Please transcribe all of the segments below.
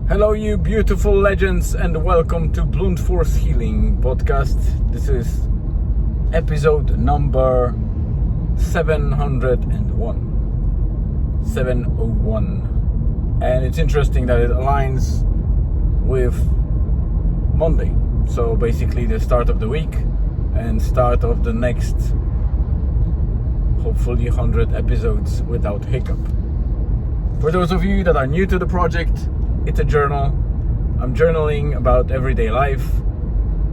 Hello, you beautiful legends, and welcome to Blunt Force Healing Podcast. This is episode number 701. And it's interesting that it aligns with Monday. So basically the start of the week and start of the next, hopefully 100 episodes without hiccup. For those of you that are new to the project, it's a journal. I'm journaling about everyday life,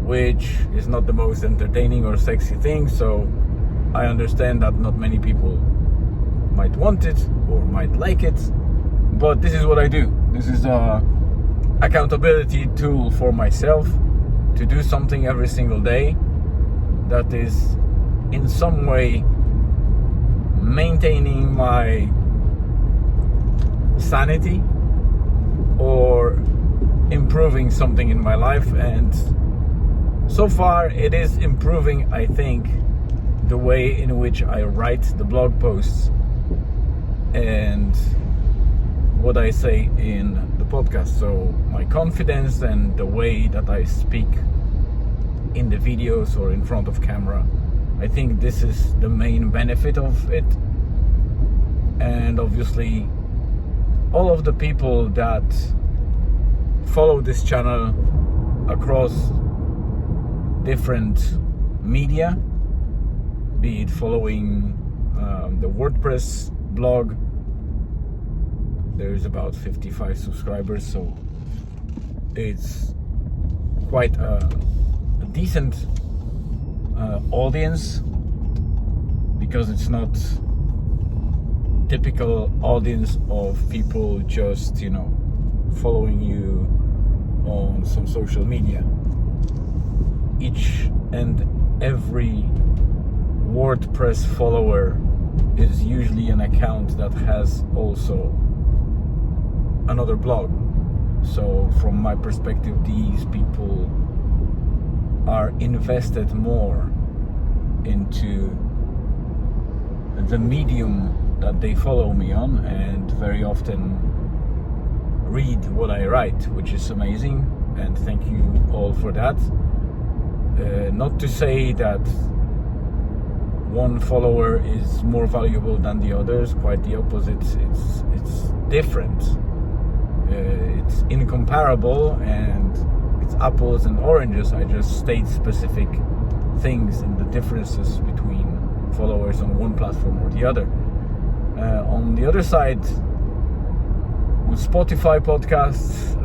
which is not the most entertaining or sexy thing, so I understand that not many people might want it or might like it, but this is what I do. This is a accountability tool for myself to do something every single day that is in some way maintaining my sanity or improving something in my life. And so far it is improving, I think, the way in which I write the blog posts and what I say in the podcast. So my confidence and the way that I speak in the videos or in front of camera, I think this is the main benefit of it. And obviously all of the people that follow this channel across different media, be it following the WordPress blog, there's about 55 subscribers, so it's quite a decent audience, because it's not typical audience of people just, following you on some social media. Each and every WordPress follower is usually an account that has also another blog. So from my perspective, these people are invested more into the medium that they follow me on, and very often read what I write, which is amazing, and thank you all for that. Not to say that one follower is more valuable than the others, quite the opposite. It's different. It's incomparable, and it's apples and oranges. I just state specific things and the differences between followers on one platform or the other. On the other side, with Spotify podcasts,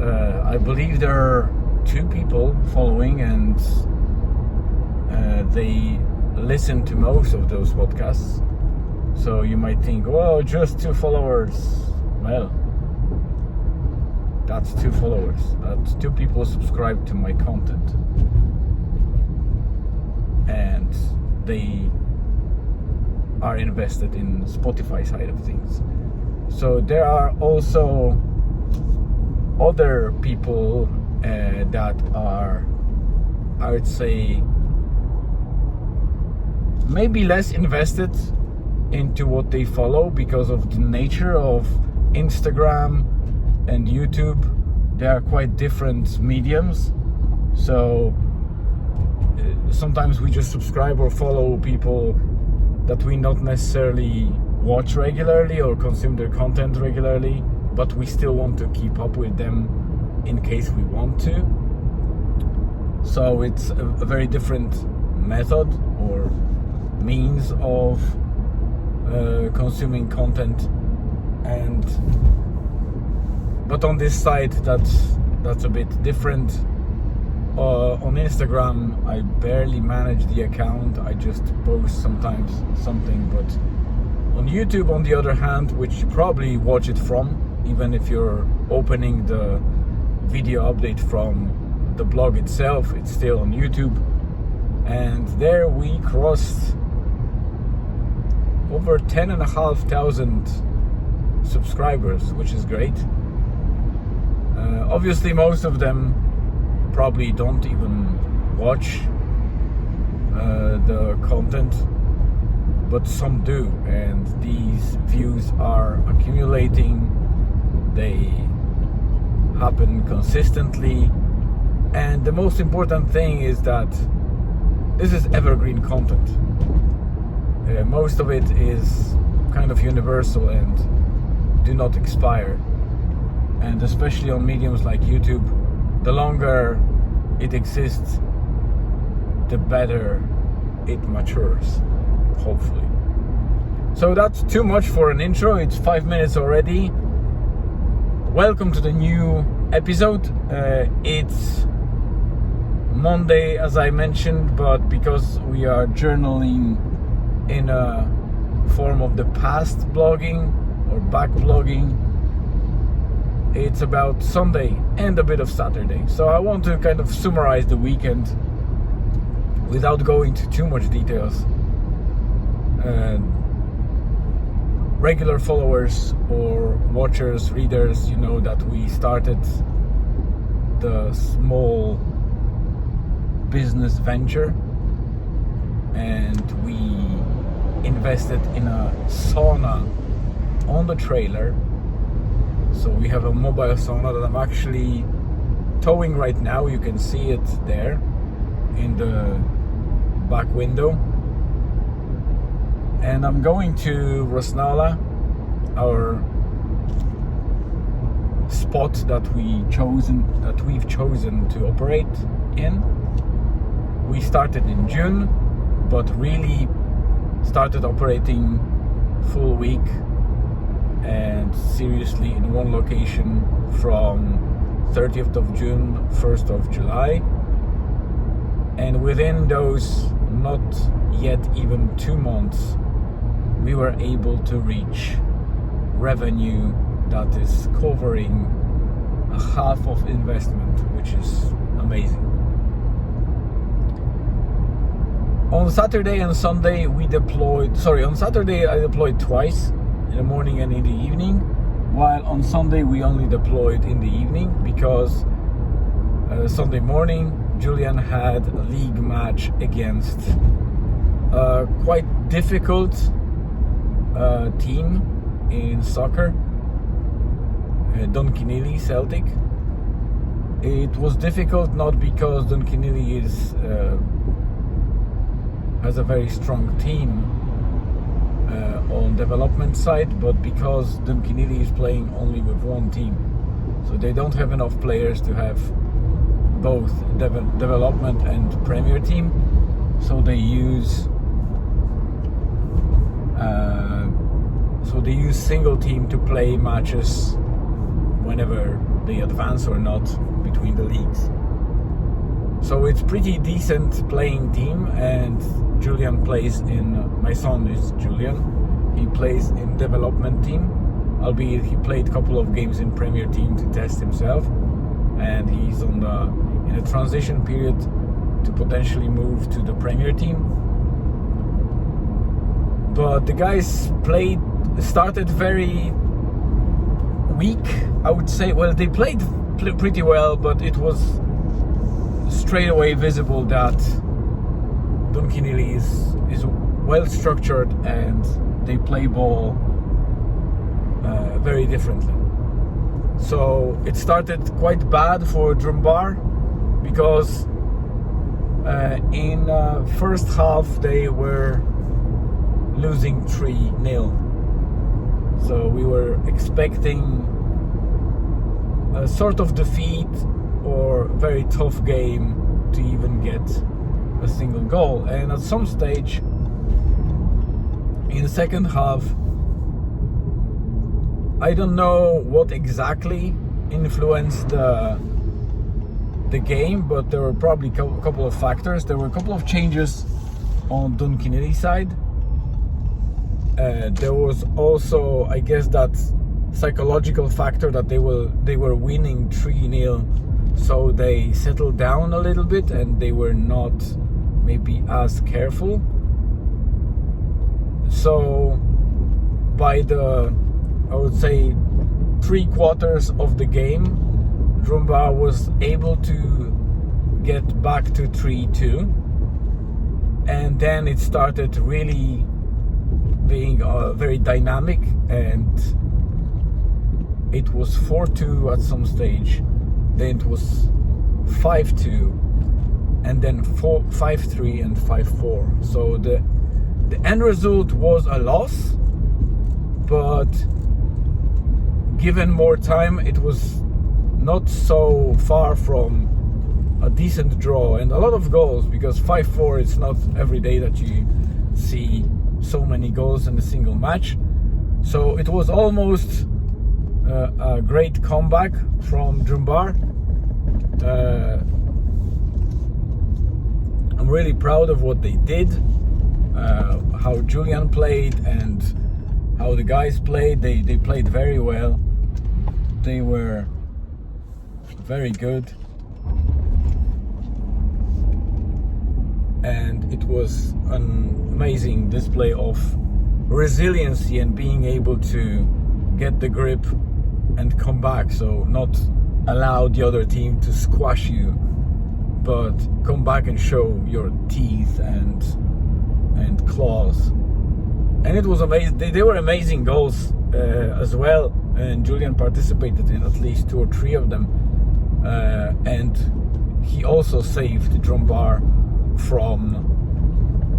I believe there are 2 people following, and they listen to most of those podcasts. So you might think, well, just 2 followers. Well, that's 2 followers. That's 2 people subscribe to my content, and they are invested in Spotify side of things. So there are also other people that are, I would say, maybe less invested into what they follow because of the nature of Instagram and YouTube. They are quite different mediums. So sometimes we just subscribe or follow people that we not necessarily watch regularly or consume their content regularly, but we still want to keep up with them in case we want to. So it's a very different method or means of consuming content. But on this side, that's a bit different. On Instagram, I barely manage the account. I just post sometimes something. But on YouTube, on the other hand, which you probably watch it from, even if you're opening the video update from the blog itself, it's still on YouTube. And there we crossed over 10,500 subscribers, which is great. Obviously, most of them probably don't even watch the content, but some do, and these views are accumulating. They happen consistently. And the most important thing is that this is evergreen content. Most of it is kind of universal and do not expire. And especially on mediums like YouTube, the longer it exists, the better it matures, hopefully. So that's too much for an intro. It's 5 minutes already. Welcome to the new episode. It's Monday, as I mentioned, but because we are journaling in a form of the past blogging or back blogging, it's about Sunday and a bit of Saturday. So I want to kind of summarize the weekend without going to too much details. Regular followers or watchers, readers, you know that we started the small business venture and we invested in a sauna on the trailer. So we have a mobile sauna that I'm actually towing right now. You can see it there in the back window. And I'm going to Rosnala, our spot that we've chosen to operate in. We started in June, but really started operating full week and seriously in one location from 30th of June, 1st of July. And within those not yet even 2 months, we were able to reach revenue that is covering a half of investment, which is amazing. On Saturday and Sunday on Saturday I deployed twice, in the morning and in the evening, while on Sunday we only deployed in the evening because Sunday morning Julian had a league match against a quite difficult team in soccer, Dunkinilly Celtic. It was difficult not because Dunkinilly has a very strong team on development side, but because Dunkinilly is playing only with one team, so they don't have enough players to have both development and premier team, so they use single team to play matches whenever they advance or not between the leagues. So it's pretty decent playing team, and Julian plays my son is Julian, he plays in development team, albeit he played a couple of games in premier team to test himself, and he's in a transition period to potentially move to the premier team. But the guys started very weak, I would say. Well, they played pretty well, but it was straight away visible that Dunkinilly is well structured and they play ball very differently. So it started quite bad for Drumbar because in first half they were losing 3-0. So we were expecting a sort of defeat or very tough game to even get a single goal. And at some stage in the second half, I don't know what exactly influenced the game, but there were probably a couple of factors. There were a couple of changes on Dunkinilly side. There was also, I guess, that psychological factor that they were winning 3-0, so they settled down a little bit and they were not maybe as careful. So by I would say 3/4 of the game, Drumbar was able to get back to 3-2, and then it started really being very dynamic, and it was 4-2 at some stage, then it was 5-2, and then 5-3 and 5-4. So the end result was a loss, but given more time, it was not so far from a decent draw and a lot of goals, because 5-4, it's not every day that you see so many goals in a single match. So it was almost a great comeback from Drumbar. I'm really proud of what they did, how Julian played and how the guys played. They played very well. They were very good, and it was an amazing display of resiliency and being able to get the grip and come back. So not allow the other team to squash you, but come back and show your teeth and claws. And it was amazing. They were amazing goals as well, and Julian participated in at least 2 or 3 of them, and he also saved Drumbar from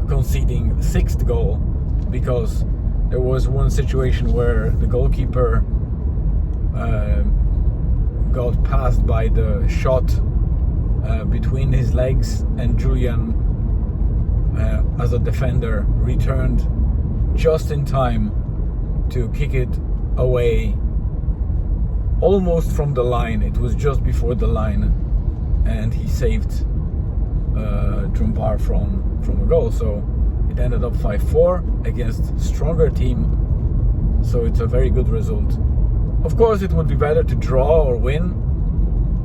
conceding 6th goal, because there was one situation where the goalkeeper got passed by the shot between his legs, and Julian, as a defender, returned just in time to kick it away almost from the line. It was just before the line, and he saved Drumbar from a goal. So it ended up 5-4 against a stronger team. So it's a very good result. Of course, it would be better to draw or win,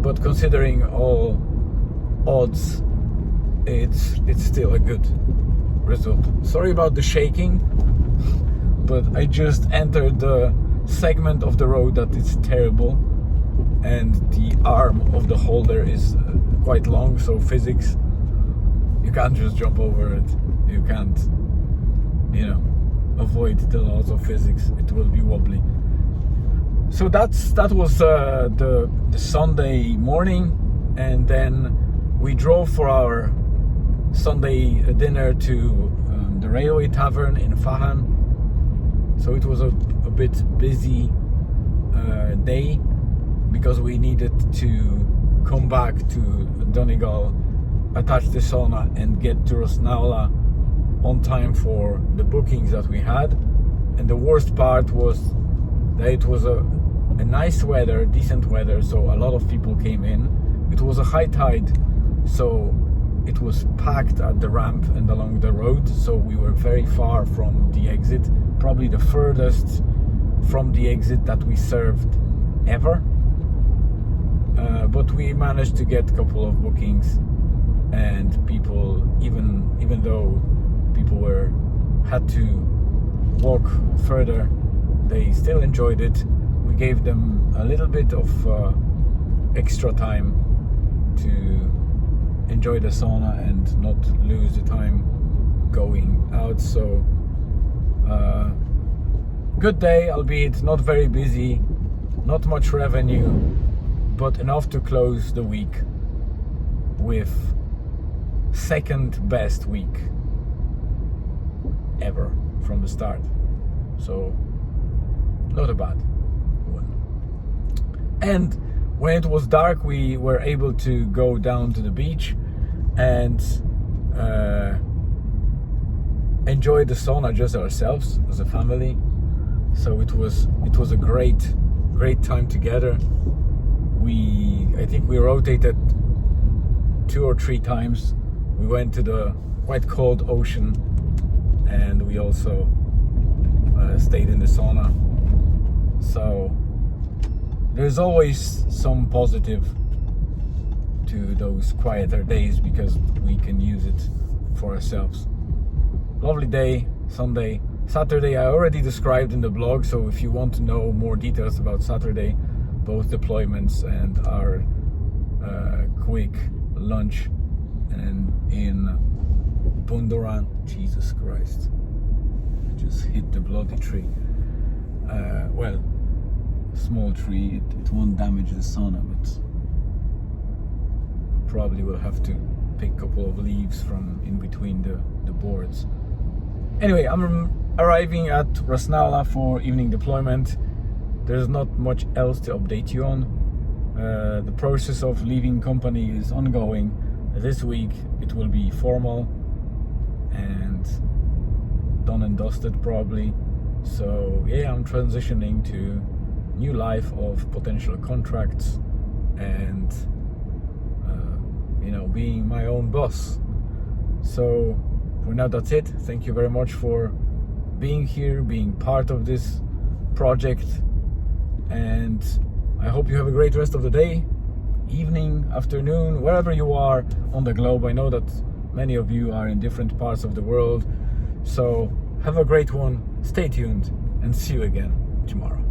but considering all odds, it's still a good result. Sorry about the shaking, but I just entered the segment of the road that is terrible, and the arm of the holder is quite long, so physics, you can't just jump over it. You can't, avoid the laws of physics. It will be wobbly. So that was the Sunday morning, and then we drove for our Sunday dinner to the Railway Tavern in Fahan. So it was a bit busy day, because we needed to come back to Donegal, attach the sauna, and get to Rosnawla on time for the bookings that we had. And the worst part was that it was a nice weather, decent weather, so a lot of people came in. It was a high tide, so it was packed at the ramp and along the road, so we were very far from the exit, probably the furthest from the exit that we served ever. But we managed to get a couple of bookings, and people, even though people had to walk further, they still enjoyed it. We gave them a little bit of extra time to enjoy the sauna and not lose the time going out. So good day, albeit not very busy, not much revenue, but enough to close the week with second best week ever from the start. So not a bad one. And when it was dark, we were able to go down to the beach and enjoy the sauna just ourselves as a family. So it was a great time together. I think we rotated 2 or 3 times. We went to the quite cold ocean, and we also stayed in the sauna. So there's always some positive to those quieter days, because we can use it for ourselves. Lovely day, Sunday. Saturday I already described in the blog, so if you want to know more details about Saturday, both deployments and our quick lunch and in Bundoran, Jesus Christ, I just hit the bloody tree. Well, small tree, it won't damage the sauna, but probably will have to pick a couple of leaves from in between the boards. Anyway, I'm arriving at Rasnala for evening deployment. There's not much else to update you on. The process of leaving company is ongoing. This week it will be formal and done and dusted probably. So yeah, I'm transitioning to new life of potential contracts and being my own boss. So for now, that's it. Thank you very much for being here, being part of this project, and I hope you have a great rest of the day, evening, afternoon, wherever you are on the globe. I know that many of you are in different parts of the world, so have a great one, stay tuned, and see you again tomorrow.